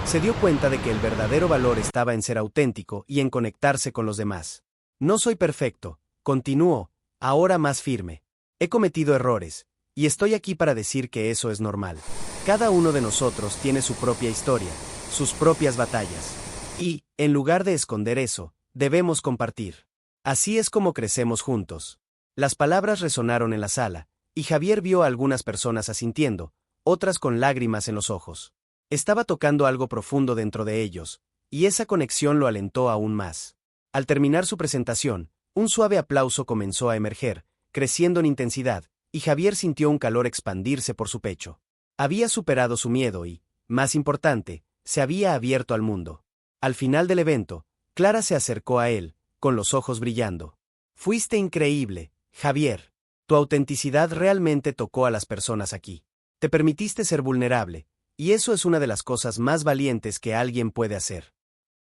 Se dio cuenta de que el verdadero valor estaba en ser auténtico y en conectarse con los demás. No soy perfecto, continuó, ahora más firme. He cometido errores, y estoy aquí para decir que eso es normal. Cada uno de nosotros tiene su propia historia, sus propias batallas. Y, en lugar de esconder eso, debemos compartir. Así es como crecemos juntos. Las palabras resonaron en la sala, y Javier vio a algunas personas asintiendo, otras con lágrimas en los ojos. Estaba tocando algo profundo dentro de ellos, y esa conexión lo alentó aún más. Al terminar su presentación, un suave aplauso comenzó a emerger, creciendo en intensidad, y Javier sintió un calor expandirse por su pecho. Había superado su miedo y, más importante, se había abierto al mundo. Al final del evento, Clara se acercó a él, con los ojos brillando. Fuiste increíble, Javier. Tu autenticidad realmente tocó a las personas aquí. Te permitiste ser vulnerable, y eso es una de las cosas más valientes que alguien puede hacer.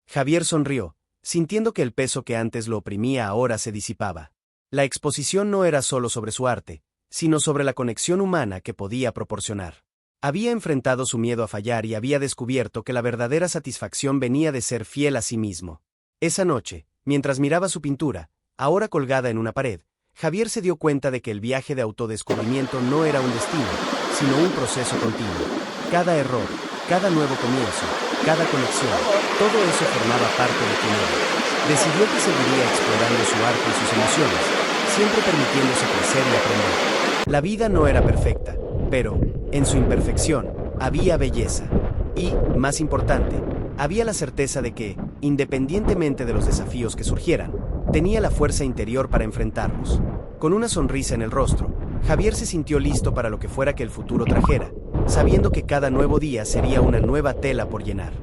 Javier sonrió, sintiendo que el peso que antes lo oprimía ahora se disipaba. La exposición no era solo sobre su arte, sino sobre la conexión humana que podía proporcionar. Había enfrentado su miedo a fallar y había descubierto que la verdadera satisfacción venía de ser fiel a sí mismo. Esa noche, mientras miraba su pintura, ahora colgada en una pared, Javier se dio cuenta de que el viaje de autodescubrimiento no era un destino, sino un proceso continuo. Cada error, cada nuevo comienzo, cada conexión, todo eso formaba parte de quien era. Decidió que seguiría explorando su arte y sus emociones, siempre permitiéndose crecer y aprender. La vida no era perfecta, pero, en su imperfección, había belleza. Y, más importante, había la certeza de que, independientemente de los desafíos que surgieran, tenía la fuerza interior para enfrentarlos. Con una sonrisa en el rostro, Javier se sintió listo para lo que fuera que el futuro trajera, sabiendo que cada nuevo día sería una nueva tela por llenar.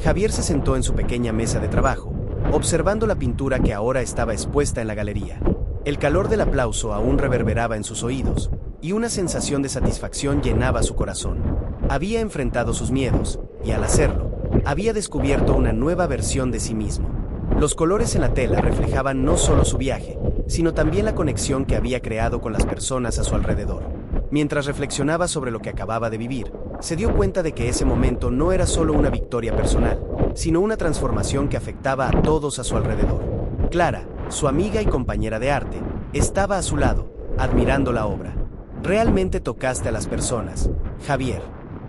Javier se sentó en su pequeña mesa de trabajo, observando la pintura que ahora estaba expuesta en la galería. El calor del aplauso aún reverberaba en sus oídos, y una sensación de satisfacción llenaba su corazón. Había enfrentado sus miedos, y al hacerlo, había descubierto una nueva versión de sí mismo. Los colores en la tela reflejaban no solo su viaje, sino también la conexión que había creado con las personas a su alrededor. Mientras reflexionaba sobre lo que acababa de vivir, se dio cuenta de que ese momento no era solo una victoria personal, sino una transformación que afectaba a todos a su alrededor. Clara, su amiga y compañera de arte, estaba a su lado, admirando la obra. Realmente tocaste a las personas, Javier.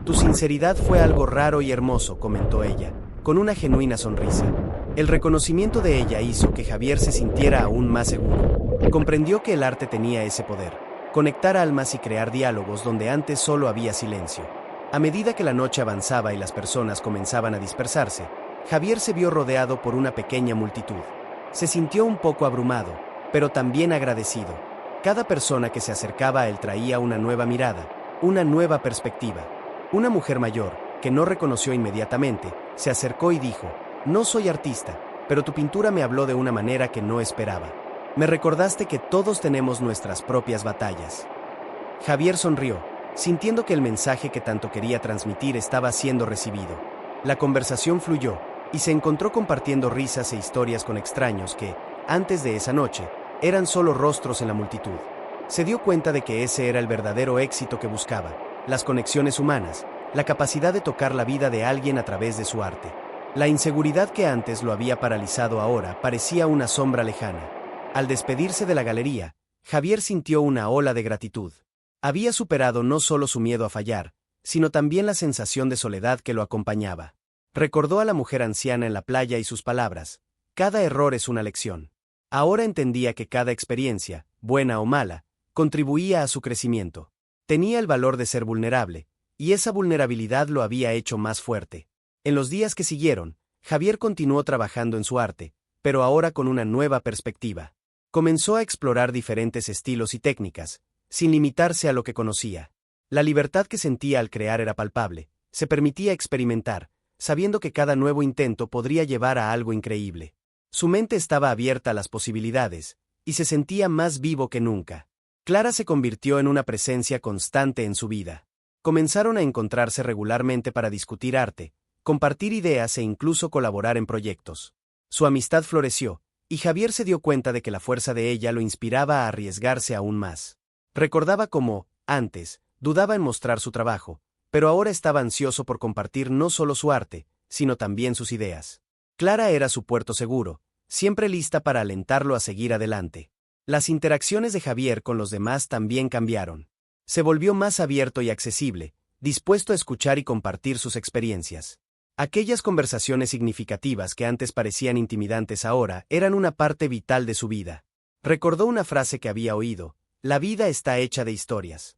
Tu sinceridad fue algo raro y hermoso, comentó ella, con una genuina sonrisa. El reconocimiento de ella hizo que Javier se sintiera aún más seguro. Comprendió que el arte tenía ese poder, conectar almas y crear diálogos donde antes solo había silencio. A medida que la noche avanzaba y las personas comenzaban a dispersarse, Javier se vio rodeado por una pequeña multitud. Se sintió un poco abrumado, pero también agradecido. Cada persona que se acercaba a él traía una nueva mirada, una nueva perspectiva. Una mujer mayor, que no reconoció inmediatamente, se acercó y dijo: «No soy artista, pero tu pintura me habló de una manera que no esperaba. Me recordaste que todos tenemos nuestras propias batallas». Javier sonrió, sintiendo que el mensaje que tanto quería transmitir estaba siendo recibido. La conversación fluyó, y se encontró compartiendo risas e historias con extraños que, antes de esa noche, eran solo rostros en la multitud. Se dio cuenta de que ese era el verdadero éxito que buscaba, las conexiones humanas, la capacidad de tocar la vida de alguien a través de su arte. La inseguridad que antes lo había paralizado ahora parecía una sombra lejana. Al despedirse de la galería, Javier sintió una ola de gratitud. Había superado no solo su miedo a fallar, sino también la sensación de soledad que lo acompañaba. Recordó a la mujer anciana en la playa y sus palabras: «Cada error es una lección». Ahora entendía que cada experiencia, buena o mala, contribuía a su crecimiento. Tenía el valor de ser vulnerable, y esa vulnerabilidad lo había hecho más fuerte. En los días que siguieron, Javier continuó trabajando en su arte, pero ahora con una nueva perspectiva. Comenzó a explorar diferentes estilos y técnicas, sin limitarse a lo que conocía. La libertad que sentía al crear era palpable, se permitía experimentar, sabiendo que cada nuevo intento podría llevar a algo increíble. Su mente estaba abierta a las posibilidades, y se sentía más vivo que nunca. Clara se convirtió en una presencia constante en su vida. Comenzaron a encontrarse regularmente para discutir arte, compartir ideas e incluso colaborar en proyectos. Su amistad floreció, y Javier se dio cuenta de que la fuerza de ella lo inspiraba a arriesgarse aún más. Recordaba cómo, antes, dudaba en mostrar su trabajo, pero ahora estaba ansioso por compartir no solo su arte, sino también sus ideas. Clara era su puerto seguro, siempre lista para alentarlo a seguir adelante. Las interacciones de Javier con los demás también cambiaron. Se volvió más abierto y accesible, dispuesto a escuchar y compartir sus experiencias. Aquellas conversaciones significativas que antes parecían intimidantes ahora eran una parte vital de su vida. Recordó una frase que había oído: la vida está hecha de historias.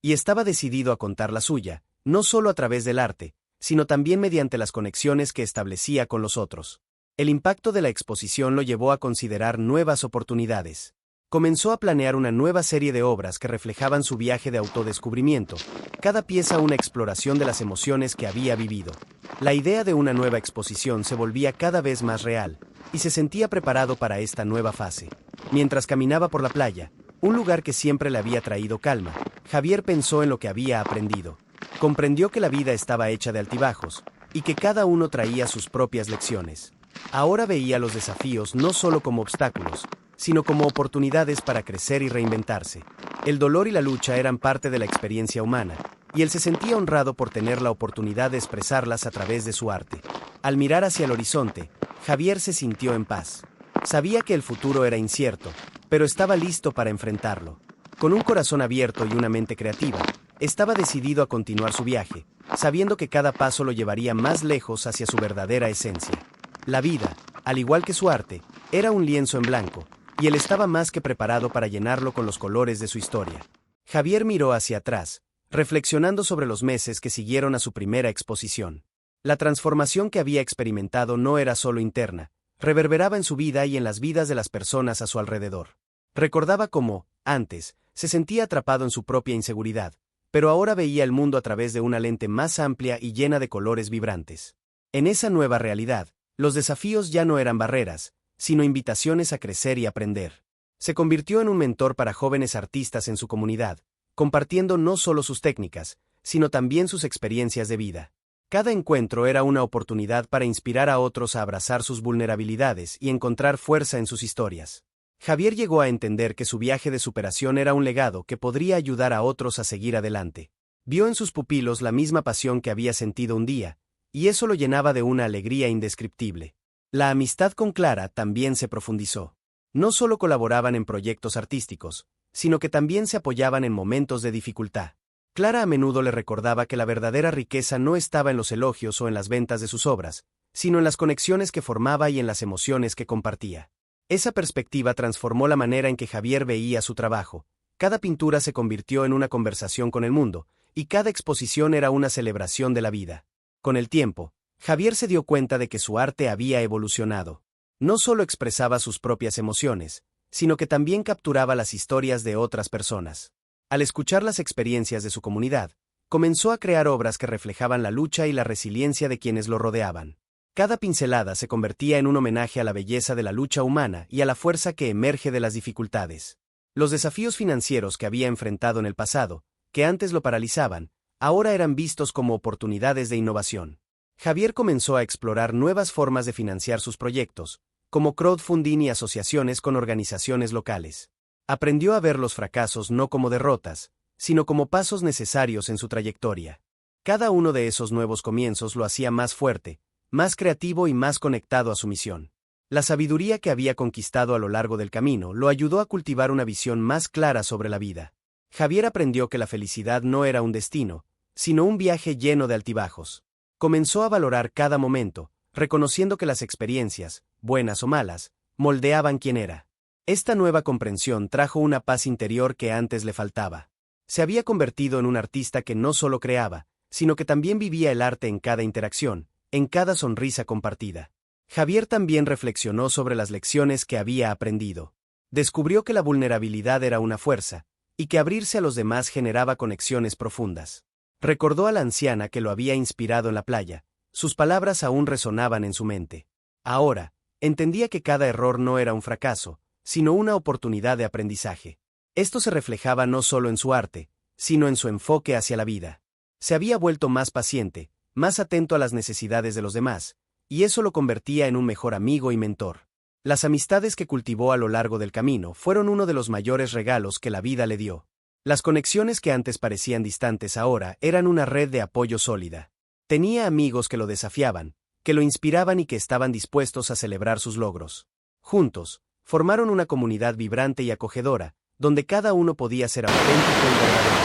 Y estaba decidido a contar la suya, no solo a través del arte, sino también mediante las conexiones que establecía con los otros. El impacto de la exposición lo llevó a considerar nuevas oportunidades. Comenzó a planear una nueva serie de obras que reflejaban su viaje de autodescubrimiento, cada pieza una exploración de las emociones que había vivido. La idea de una nueva exposición se volvía cada vez más real, y se sentía preparado para esta nueva fase. Mientras caminaba por la playa, un lugar que siempre le había traído calma, Javier pensó en lo que había aprendido. Comprendió que la vida estaba hecha de altibajos, y que cada uno traía sus propias lecciones. Ahora veía los desafíos no solo como obstáculos, sino como oportunidades para crecer y reinventarse. El dolor y la lucha eran parte de la experiencia humana, y él se sentía honrado por tener la oportunidad de expresarlas a través de su arte. Al mirar hacia el horizonte, Javier se sintió en paz. Sabía que el futuro era incierto, pero estaba listo para enfrentarlo. Con un corazón abierto y una mente creativa, estaba decidido a continuar su viaje, sabiendo que cada paso lo llevaría más lejos hacia su verdadera esencia. La vida, al igual que su arte, era un lienzo en blanco, y él estaba más que preparado para llenarlo con los colores de su historia. Javier miró hacia atrás, reflexionando sobre los meses que siguieron a su primera exposición. La transformación que había experimentado no era solo interna, reverberaba en su vida y en las vidas de las personas a su alrededor. Recordaba cómo, antes, se sentía atrapado en su propia inseguridad, pero ahora veía el mundo a través de una lente más amplia y llena de colores vibrantes. En esa nueva realidad, los desafíos ya no eran barreras, sino invitaciones a crecer y aprender. Se convirtió en un mentor para jóvenes artistas en su comunidad, compartiendo no solo sus técnicas, sino también sus experiencias de vida. Cada encuentro era una oportunidad para inspirar a otros a abrazar sus vulnerabilidades y encontrar fuerza en sus historias. Javier llegó a entender que su viaje de superación era un legado que podría ayudar a otros a seguir adelante. Vio en sus pupilos la misma pasión que había sentido un día, y eso lo llenaba de una alegría indescriptible. La amistad con Clara también se profundizó. No solo colaboraban en proyectos artísticos, sino que también se apoyaban en momentos de dificultad. Clara a menudo le recordaba que la verdadera riqueza no estaba en los elogios o en las ventas de sus obras, sino en las conexiones que formaba y en las emociones que compartía. Esa perspectiva transformó la manera en que Javier veía su trabajo. Cada pintura se convirtió en una conversación con el mundo, y cada exposición era una celebración de la vida. Con el tiempo, Javier se dio cuenta de que su arte había evolucionado. No solo expresaba sus propias emociones, sino que también capturaba las historias de otras personas. Al escuchar las experiencias de su comunidad, comenzó a crear obras que reflejaban la lucha y la resiliencia de quienes lo rodeaban. Cada pincelada se convertía en un homenaje a la belleza de la lucha humana y a la fuerza que emerge de las dificultades. Los desafíos financieros que había enfrentado en el pasado, que antes lo paralizaban, ahora eran vistos como oportunidades de innovación. Javier comenzó a explorar nuevas formas de financiar sus proyectos, como crowdfunding y asociaciones con organizaciones locales. Aprendió a ver los fracasos no como derrotas, sino como pasos necesarios en su trayectoria. Cada uno de esos nuevos comienzos lo hacía más fuerte, más creativo y más conectado a su misión. La sabiduría que había conquistado a lo largo del camino lo ayudó a cultivar una visión más clara sobre la vida. Javier aprendió que la felicidad no era un destino, sino un viaje lleno de altibajos. Comenzó a valorar cada momento, reconociendo que las experiencias, buenas o malas, moldeaban quién era. Esta nueva comprensión trajo una paz interior que antes le faltaba. Se había convertido en un artista que no solo creaba, sino que también vivía el arte en cada interacción, en cada sonrisa compartida. Javier también reflexionó sobre las lecciones que había aprendido. Descubrió que la vulnerabilidad era una fuerza, y que abrirse a los demás generaba conexiones profundas. Recordó a la anciana que lo había inspirado en la playa, sus palabras aún resonaban en su mente. Ahora, entendía que cada error no era un fracaso, sino una oportunidad de aprendizaje. Esto se reflejaba no solo en su arte, sino en su enfoque hacia la vida. Se había vuelto más paciente, más atento a las necesidades de los demás, y eso lo convertía en un mejor amigo y mentor. Las amistades que cultivó a lo largo del camino fueron uno de los mayores regalos que la vida le dio. Las conexiones que antes parecían distantes ahora eran una red de apoyo sólida. Tenía amigos que lo desafiaban, que lo inspiraban y que estaban dispuestos a celebrar sus logros. Juntos, formaron una comunidad vibrante y acogedora, donde cada uno podía ser auténtico y verdadero.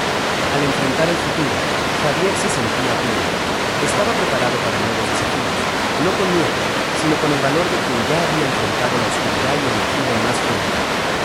Al enfrentar el futuro, Javier se sentía pleno. Estaba preparado para nuevos desafíos, no con miedo, sino con el valor de quien ya había enfrentado la oscuridad y elegido más fuerte.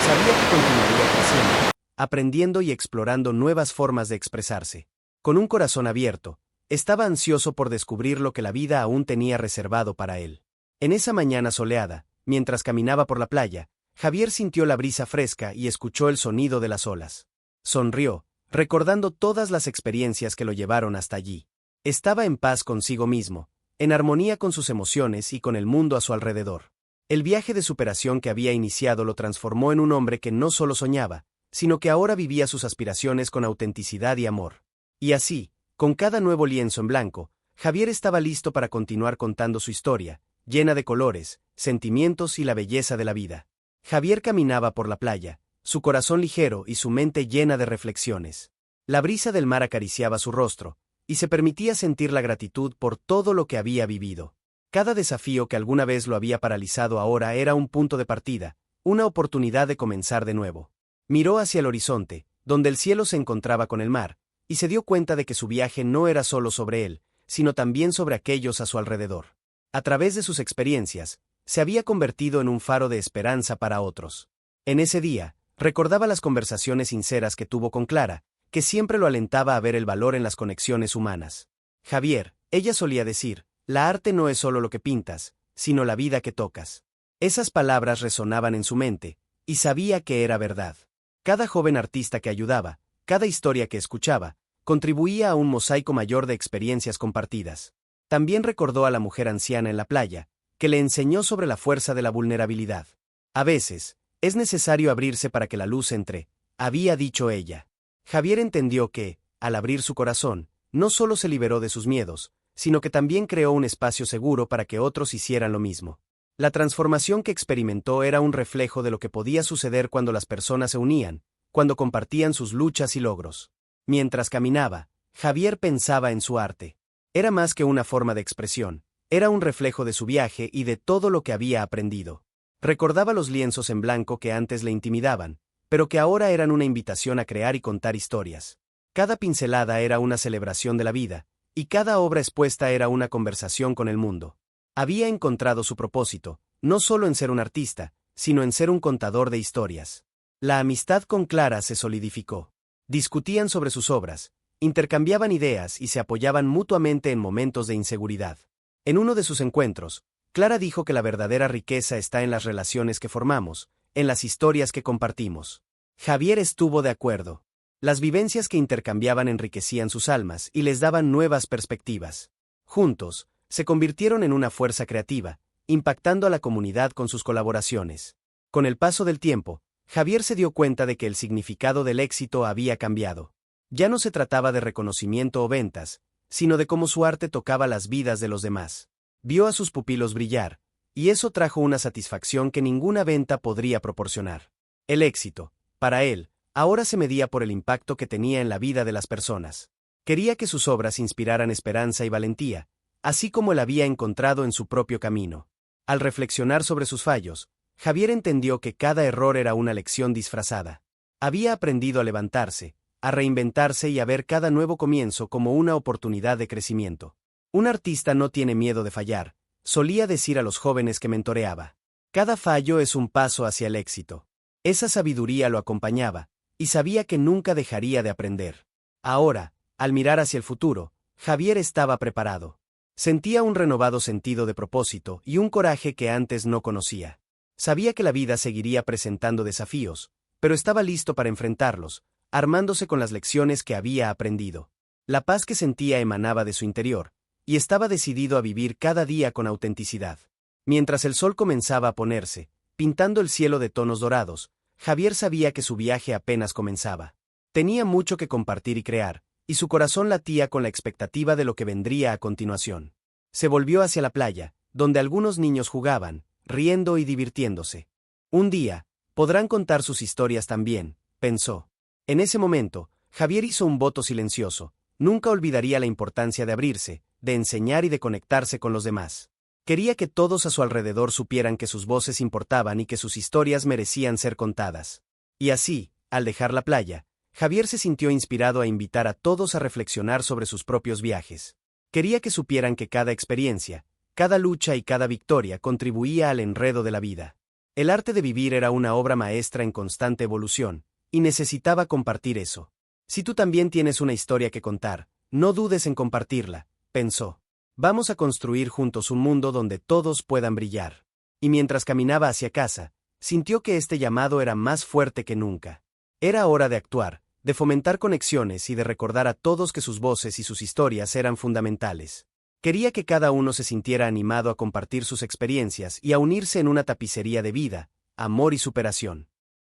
Sabía que continuaría creciendo, aprendiendo y explorando nuevas formas de expresarse. Con un corazón abierto, estaba ansioso por descubrir lo que la vida aún tenía reservado para él. En esa mañana soleada, mientras caminaba por la playa, Javier sintió la brisa fresca y escuchó el sonido de las olas. Sonrió, recordando todas las experiencias que lo llevaron hasta allí. Estaba en paz consigo mismo, en armonía con sus emociones y con el mundo a su alrededor. El viaje de superación que había iniciado lo transformó en un hombre que no solo soñaba, sino que ahora vivía sus aspiraciones con autenticidad y amor. Y así, con cada nuevo lienzo en blanco, Javier estaba listo para continuar contando su historia, llena de colores, sentimientos y la belleza de la vida. Javier caminaba por la playa, su corazón ligero y su mente llena de reflexiones. La brisa del mar acariciaba su rostro, y se permitía sentir la gratitud por todo lo que había vivido. Cada desafío que alguna vez lo había paralizado ahora era un punto de partida, una oportunidad de comenzar de nuevo. Miró hacia el horizonte, donde el cielo se encontraba con el mar, y se dio cuenta de que su viaje no era solo sobre él, sino también sobre aquellos a su alrededor. A través de sus experiencias, se había convertido en un faro de esperanza para otros. En ese día, recordaba las conversaciones sinceras que tuvo con Clara, que siempre lo alentaba a ver el valor en las conexiones humanas. Javier, ella solía decir, la arte no es solo lo que pintas, sino la vida que tocas. Esas palabras resonaban en su mente, y sabía que era verdad. Cada joven artista que ayudaba, cada historia que escuchaba, contribuía a un mosaico mayor de experiencias compartidas. También recordó a la mujer anciana en la playa, que le enseñó sobre la fuerza de la vulnerabilidad. A veces, es necesario abrirse para que la luz entre, había dicho ella. Javier entendió que, al abrir su corazón, no solo se liberó de sus miedos, sino que también creó un espacio seguro para que otros hicieran lo mismo. La transformación que experimentó era un reflejo de lo que podía suceder cuando las personas se unían, cuando compartían sus luchas y logros. Mientras caminaba, Javier pensaba en su arte. Era más que una forma de expresión, era un reflejo de su viaje y de todo lo que había aprendido. Recordaba los lienzos en blanco que antes le intimidaban, pero que ahora eran una invitación a crear y contar historias. Cada pincelada era una celebración de la vida, y cada obra expuesta era una conversación con el mundo. Había encontrado su propósito, no solo en ser un artista, sino en ser un contador de historias. La amistad con Clara se solidificó. Discutían sobre sus obras, intercambiaban ideas y se apoyaban mutuamente en momentos de inseguridad. En uno de sus encuentros, Clara dijo que la verdadera riqueza está en las relaciones que formamos, en las historias que compartimos. Javier estuvo de acuerdo. Las vivencias que intercambiaban enriquecían sus almas y les daban nuevas perspectivas. Juntos, se convirtieron en una fuerza creativa, impactando a la comunidad con sus colaboraciones. Con el paso del tiempo, Javier se dio cuenta de que el significado del éxito había cambiado. Ya no se trataba de reconocimiento o ventas, sino de cómo su arte tocaba las vidas de los demás. Vio a sus pupilos brillar, y eso trajo una satisfacción que ninguna venta podría proporcionar. El éxito, para él, ahora se medía por el impacto que tenía en la vida de las personas. Quería que sus obras inspiraran esperanza y valentía, así como él había encontrado en su propio camino. Al reflexionar sobre sus fallos, Javier entendió que cada error era una lección disfrazada. Había aprendido a levantarse, a reinventarse y a ver cada nuevo comienzo como una oportunidad de crecimiento. Un artista no tiene miedo de fallar, solía decir a los jóvenes que mentoreaba. Cada fallo es un paso hacia el éxito. Esa sabiduría lo acompañaba, y sabía que nunca dejaría de aprender. Ahora, al mirar hacia el futuro, Javier estaba preparado. Sentía un renovado sentido de propósito y un coraje que antes no conocía. Sabía que la vida seguiría presentando desafíos, pero estaba listo para enfrentarlos, armándose con las lecciones que había aprendido. La paz que sentía emanaba de su interior, y estaba decidido a vivir cada día con autenticidad. Mientras el sol comenzaba a ponerse, pintando el cielo de tonos dorados, Javier sabía que su viaje apenas comenzaba. Tenía mucho que compartir y crear, y su corazón latía con la expectativa de lo que vendría a continuación. Se volvió hacia la playa, donde algunos niños jugaban, riendo y divirtiéndose. Un día, podrán contar sus historias también, pensó. En ese momento, Javier hizo un voto silencioso. Nunca olvidaría la importancia de abrirse, de enseñar y de conectarse con los demás. Quería que todos a su alrededor supieran que sus voces importaban y que sus historias merecían ser contadas. Y así, al dejar la playa, Javier se sintió inspirado a invitar a todos a reflexionar sobre sus propios viajes. Quería que supieran que cada experiencia, cada lucha y cada victoria contribuía al enredo de la vida. El arte de vivir era una obra maestra en constante evolución, y necesitaba compartir eso. Si tú también tienes una historia que contar, no dudes en compartirla, pensó. Vamos a construir juntos un mundo donde todos puedan brillar. Y mientras caminaba hacia casa, sintió que este llamado era más fuerte que nunca. Era hora de actuar, de fomentar conexiones y de recordar a todos que sus voces y sus historias eran fundamentales. Quería que cada uno se sintiera animado a compartir sus experiencias y a unirse en una tapicería de vida, amor y superación.